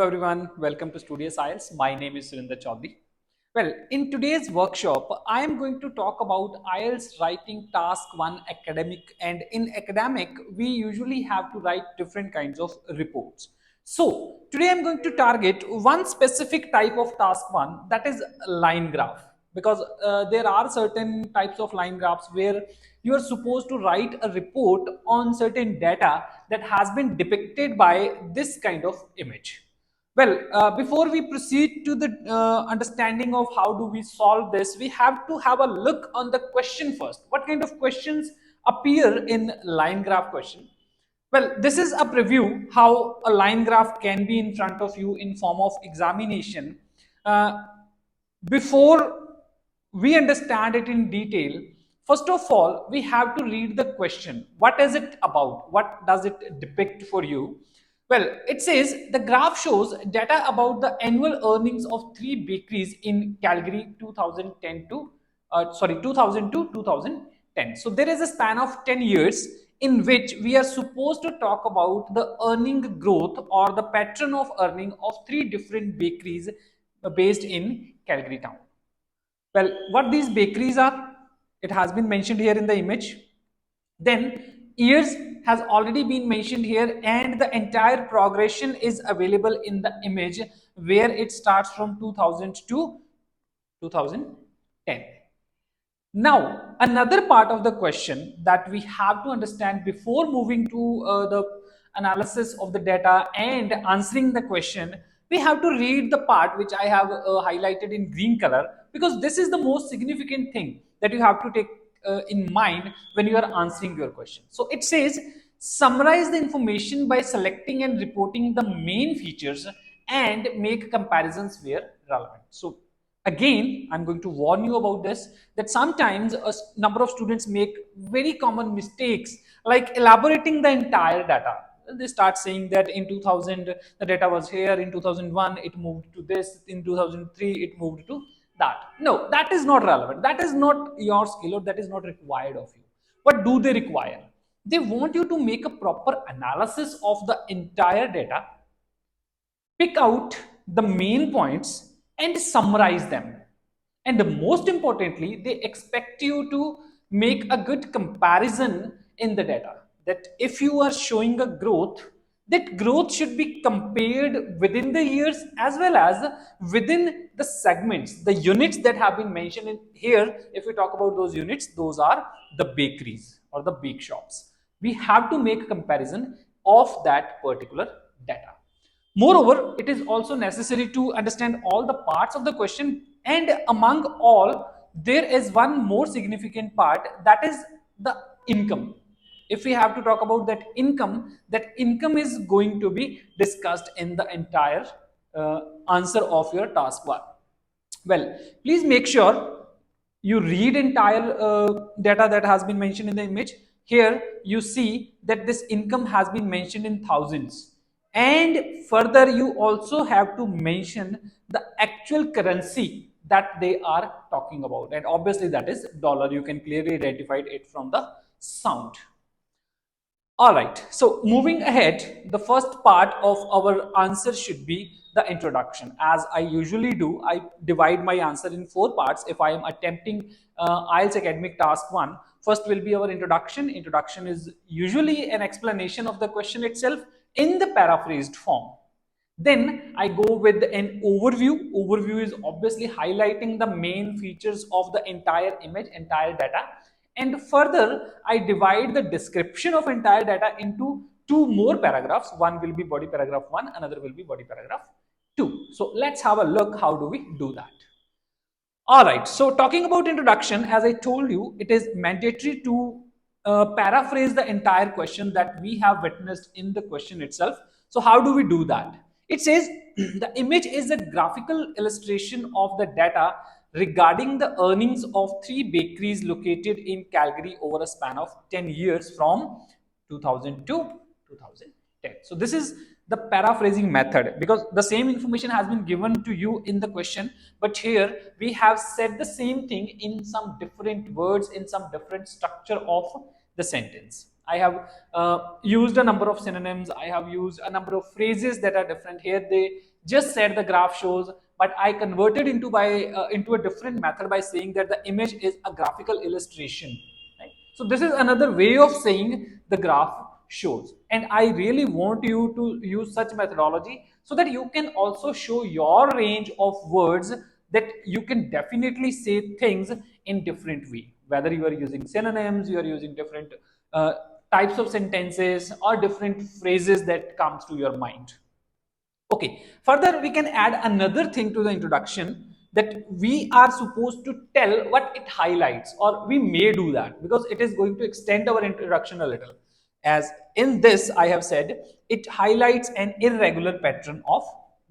everyone, welcome to Studious IELTS. My name is Surinder Chaudhary. Well, in today's workshop, I am going to talk about IELTS writing task 1 academic, and in academic, we usually have to write different kinds of reports. So, today I'm going to target one specific type of task 1, that is line graph, because there are certain types of line graphs where you are supposed to write a report on certain data that has been depicted by this kind of image. Well, before we proceed to the understanding of how do we solve this, we have to have a look on the question first. What kind of questions appear in line graph question? Well, this is a preview how a line graph can be in front of you in form of examination. Uh, Before we understand it in detail, first of all, we have to read the question. What is it about? What does it depict for you? Well, it says the graph shows data about the annual earnings of three bakeries in Calgary 2000 to 2010. So there is a span of 10 years in which we are supposed to talk about the earning growth or the pattern of earning of three different bakeries based in Calgary town. Well, what these bakeries are, it has been mentioned here in the image. Then years has already been mentioned here, and the entire progression is available in the image where it starts from 2000 to 2010. Now, another part of the question that we have to understand before moving to the analysis of the data and answering the question, we have to read the part which I have highlighted in green color, because this is the most significant thing that you have to take in mind when you are answering your question. So it says, summarize the information by selecting and reporting the main features and make comparisons where relevant. So again, I'm going to warn you about this, that sometimes a number of students make very common mistakes like elaborating the entire data. They start saying that in 2000 the data was here, in 2001 it moved to this, in 2003 it moved to that. No, that is not relevant. That is not your skill, or that is not required of you. What do they require? They want you to make a proper analysis of the entire data, pick out the main points and summarize them. And most importantly, they expect you to make a good comparison in the data. That if you are showing a growth, that growth should be compared within the years as well as within the segments, the units that have been mentioned in here. If we talk about those units, those are the bakeries or the bake shops. We have to make a comparison of that particular data. Moreover, it is also necessary to understand all the parts of the question, and among all, there is one more significant part, that is the income. If we have to talk about that income is going to be discussed in the entire answer of your task 1. Well, please make sure you read entire data that has been mentioned in the image. Here you see that this income has been mentioned in thousands, and further you also have to mention the actual currency that they are talking about, and obviously that is dollar. You can clearly identify it from the sound. All right, so moving ahead, the first part of our answer should be the introduction. As I usually do, I divide my answer in 4 parts. If I am attempting IELTS academic task 1, first will be our introduction. Introduction is usually an explanation of the question itself in the paraphrased form. Then I go with an overview. Overview is obviously highlighting the main features of the entire image, entire data. And further, I divide the description of entire data into 2 more paragraphs. One will be body paragraph 1, another will be body paragraph 2. So let's have a look. How do we do that? All right. So talking about introduction, as I told you, it is mandatory to paraphrase the entire question that we have witnessed in the question itself. So how do we do that? It says the image is a graphical illustration of the data regarding the earnings of three bakeries located in Calgary over a span of 10 years from 2000 to 2010. So this is the paraphrasing method, because the same information has been given to you in the question, but here we have said the same thing in some different words, in some different structure of the sentence. I have used a number of synonyms. I have used a number of phrases that are different. Here just said the graph shows, but I converted into a different method by saying that the image is a graphical illustration, right? So this is another way of saying the graph shows, and I really want you to use such methodology so that you can also show your range of words, that you can definitely say things in different way, whether you are using synonyms, you are using different uh, types of sentences or different phrases that comes to your mind. Okay, further we can add another thing to the introduction, that we are supposed to tell what it highlights, or we may do that because it is going to extend our introduction a little. As in this, I have said it highlights an irregular pattern of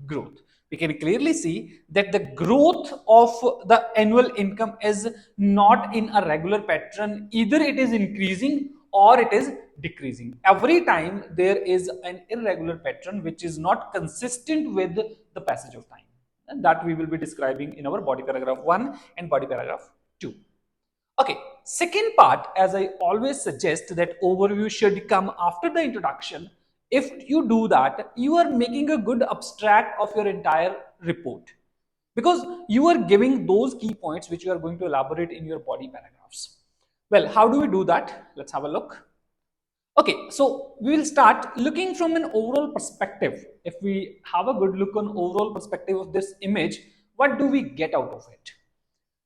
growth. We can clearly see that the growth of the annual income is not in a regular pattern, either it is increasing or it is decreasing. Every time there is an irregular pattern which is not consistent with the passage of time, and that we will be describing in our body paragraph 1 and body paragraph 2. Okay, second part, as I always suggest that overview should come after the introduction. If you do that, you are making a good abstract of your entire report, because you are giving those key points which you are going to elaborate in your body paragraphs. Well, how do we do that? Let's have a look. Okay, so we will start looking from an overall perspective. If we have a good look on overall perspective of this image, what do we get out of it?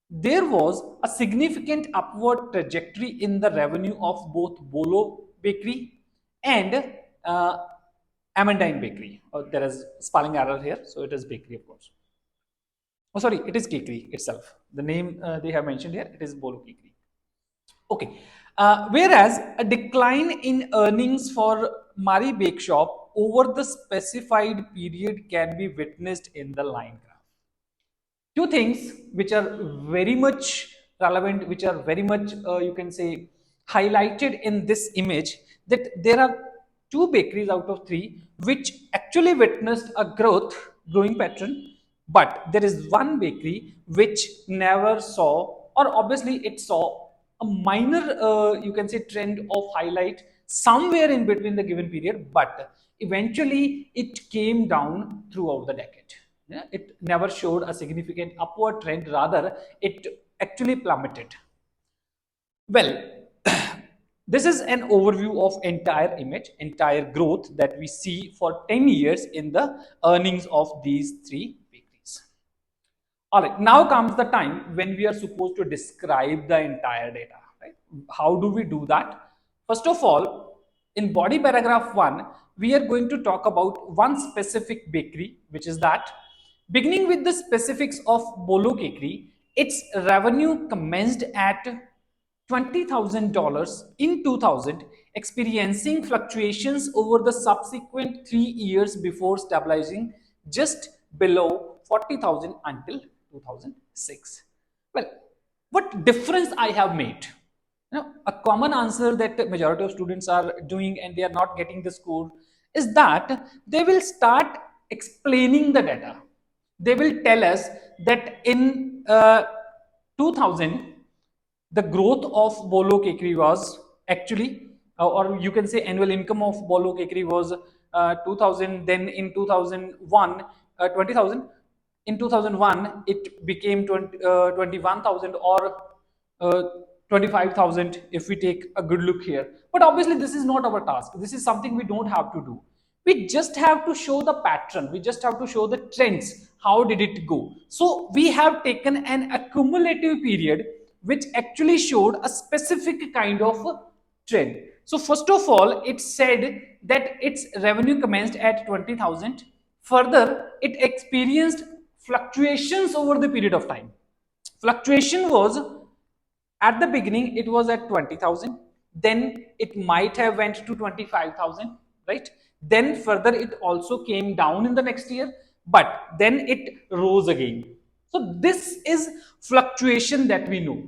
There was a significant upward trajectory in the revenue of both Bolo Bakery and uh, Amandine Bakery. There is spelling error here, so it is bakery, of course. Oh, sorry, it is Bakery itself. The name they have mentioned here, it is Bolo Bakery. Okay. Whereas a decline in earnings for Mari Bake Shop over the specified period can be witnessed in the line graph. Two things which are very much relevant, which are very much, you can say, highlighted in this image, that there are two bakeries out of three which actually witnessed a growing pattern, but there is one bakery which never saw, or obviously it saw a minor, you can say, trend of highlight somewhere in between the given period, but eventually it came down throughout the decade. Yeah, it never showed a significant upward trend, rather it actually plummeted. Well, this is an overview of entire image, entire growth that we see for 10 years in the earnings of these three bakeries. All right, now comes the time when we are supposed to describe the entire data, right? How do we do that? First of all, in body paragraph 1, we are going to talk about one specific bakery, which is that beginning with the specifics of Bolo Bakery, its revenue commenced at $20,000 in 2000, experiencing fluctuations over the subsequent 3 years before stabilizing just below 40,000 until 2006. Well, what difference I have made? A common answer that majority of students are doing and they are not getting the score is that they will start explaining the data. They will tell us that in 2000, the growth of Bolo Kekri was actually, or you can say annual income of Bolo Kekri was 2000, then in 2001, 20,000. In 2001, it became 21,000 or 25,000 if we take a good look here. But obviously, this is not our task. This is something we don't have to do. We just have to show the pattern. We just have to show the trends. How did it go? So we have taken an accumulative period which actually showed a specific kind of trend. So first of all, it said that its revenue commenced at 20,000. Further, it experienced fluctuations over the period of time. Fluctuation was, at the beginning it was at 20,000, then it might have went to 25,000, right? Then further it also came down in the next year, but then it rose again. So this is fluctuation that we know,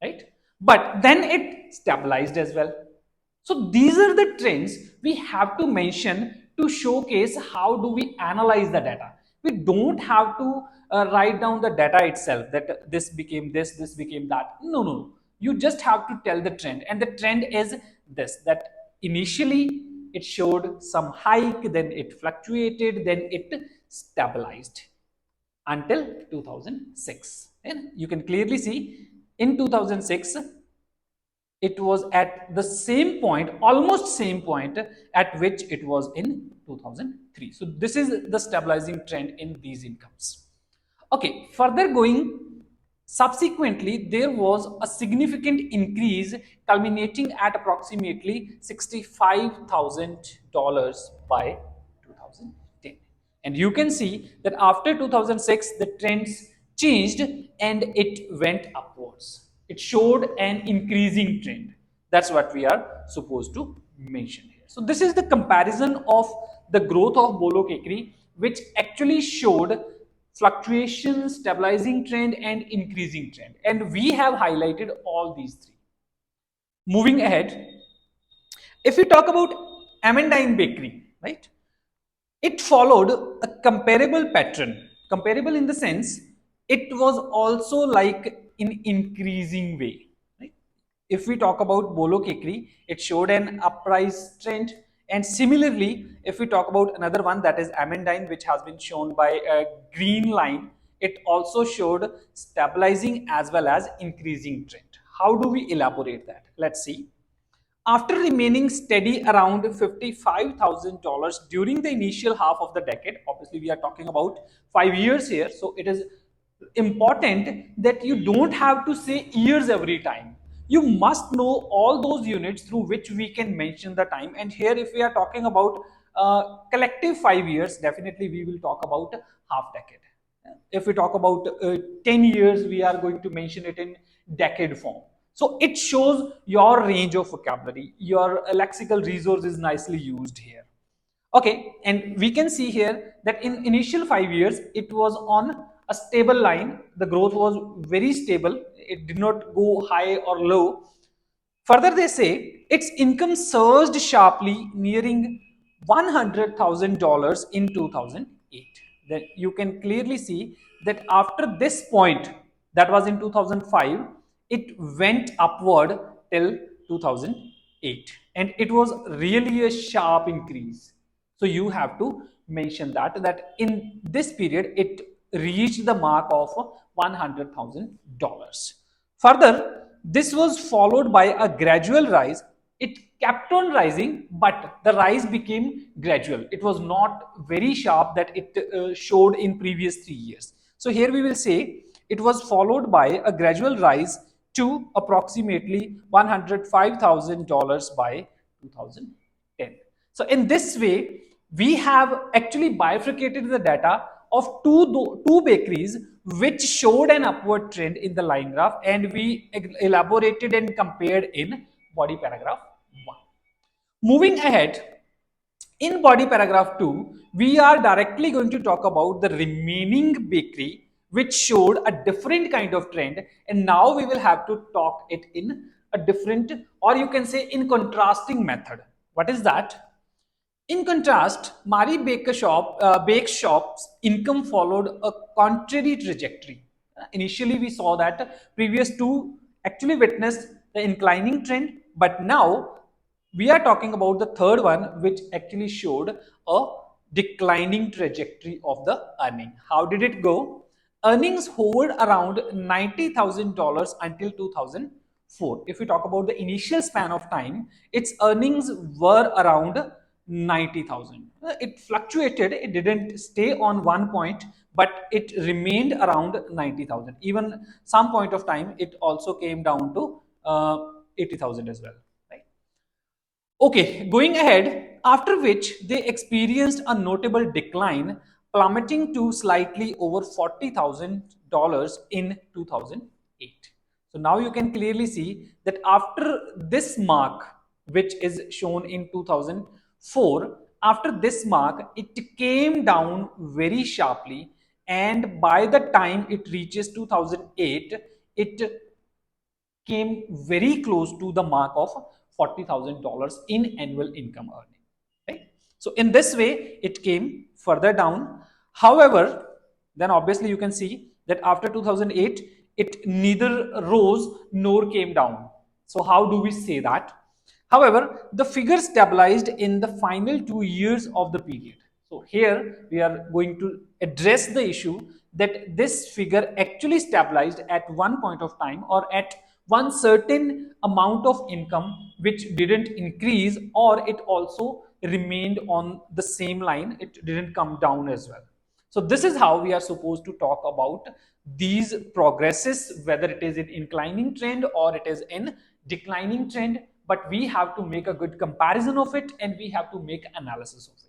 right? But then it stabilized as well. So these are the trends we have to mention to showcase how do we analyze the data. We don't have to write down the data itself, that this became this became that. No, no, no. You just have to tell the trend, and the trend is this: that initially it showed some hike, then it fluctuated, then it stabilized until 2006. And you can clearly see in 2006 it was at the same point, almost same point at which it was in 2003. So this is the stabilizing trend in these incomes. Okay, further going, subsequently, there was a significant increase culminating at approximately $65,000 by 2010. And you can see that after 2006, the trends changed and it went upwards. It showed an increasing trend. That's what we are supposed to mention here. So this is the comparison of the growth of Bolo Kekri, which actually showed fluctuation, stabilizing trend, and increasing trend. And we have highlighted all these three. Moving ahead, if we talk about Amandine Bakery, right? It followed a comparable pattern. Comparable in the sense, it was also like in increasing way. Right? If we talk about Bolo Kekri, it showed an uprise trend. And similarly, if we talk about another one, that is Amandine, which has been shown by a green line, it also showed stabilizing as well as increasing trend. How do we elaborate that? Let's see. After remaining steady around $55,000 during the initial half of the decade, obviously we are talking about 5 years here, so it is important that you don't have to say years every time. You must know all those units through which we can mention the time. And here, if we are talking about collective 5 years, definitely we will talk about half decade. If we talk about 10 years, we are going to mention it in decade form. So it shows your range of vocabulary. Your lexical resource is nicely used here. Okay, and we can see here that in initial 5 years, it was on a stable line. The growth was very stable. It did not go high or low. Further, they say its income surged sharply, nearing $100,000 in 2008. Then you can clearly see that after this point, that was in 2005, it went upward till 2008. And it was really a sharp increase. So you have to mention that in this period, it reached the mark of $100,000. Further, this was followed by a gradual rise. It kept on rising, but the rise became gradual. It was not very sharp that it showed in previous 3 years. So here we will say it was followed by a gradual rise to approximately $105,000 by 2010. So in this way, we have actually bifurcated the data of two bakeries which showed an upward trend in the line graph, and we elaborated and compared in body paragraph 1. Moving ahead, in body paragraph 2, we are directly going to talk about the remaining bakery which showed a different kind of trend, and now we will have to talk it in a different, or you can say in contrasting method. What is that? In contrast, Mari Bake Shop's income followed a contrary trajectory. Initially, we saw that previous two actually witnessed the inclining trend, but now we are talking about the third one, which actually showed a declining trajectory of the earning. How did it go? Earnings hovered around $90,000 until 2004. If we talk about the initial span of time, its earnings were around 90,000. It fluctuated, it didn't stay on one point, but it remained around 90,000. Even some point of time, it also came down to 80,000 as well. Right? Okay, going ahead, after which they experienced a notable decline, plummeting to slightly over $40,000 in 2008. So now you can clearly see that after this mark, which is shown in 2004, after this mark, it came down very sharply, and by the time it reaches 2008, it came very close to the mark of $40,000 in annual income earning. Right? So in this way, it came further down. However, then obviously you can see that after 2008, it neither rose nor came down. So how do we say that? However, the figure stabilized in the final 2 years of the period. So here we are going to address the issue that this figure actually stabilized at one point of time or at one certain amount of income which didn't increase, or it also remained on the same line, it didn't come down as well. So this is how we are supposed to talk about these progresses, whether it is in inclining trend or it is in declining trend, but we have to make a good comparison of it and we have to make analysis of it.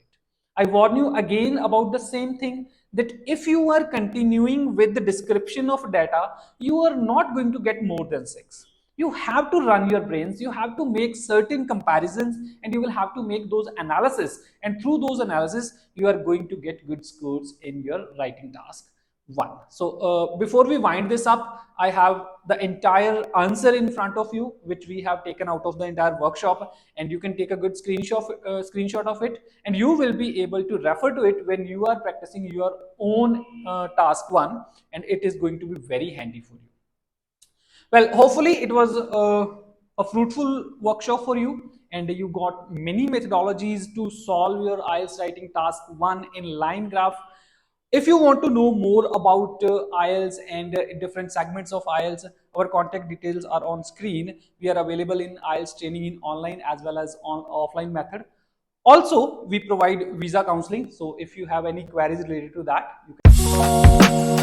I warn you again about the same thing, that if you are continuing with the description of data, you are not going to get more than 6. You have to run your brains, you have to make certain comparisons, and you will have to make those analysis. And through those analysis, you are going to get good scores in your writing task 1. So before we wind this up, I have the entire answer in front of you, which we have taken out of the entire workshop, and you can take a good screenshot of it, and you will be able to refer to it when you are practicing your own task 1, and it is going to be very handy for you. Well, hopefully it was a fruitful workshop for you, and you got many methodologies to solve your IELTS writing task 1 in line graph. If you want to know more about IELTS and different segments of IELTS, our contact details are on screen. We are available in IELTS training in online as well as on offline method. Also, we provide visa counseling. So if you have any queries related to that, you can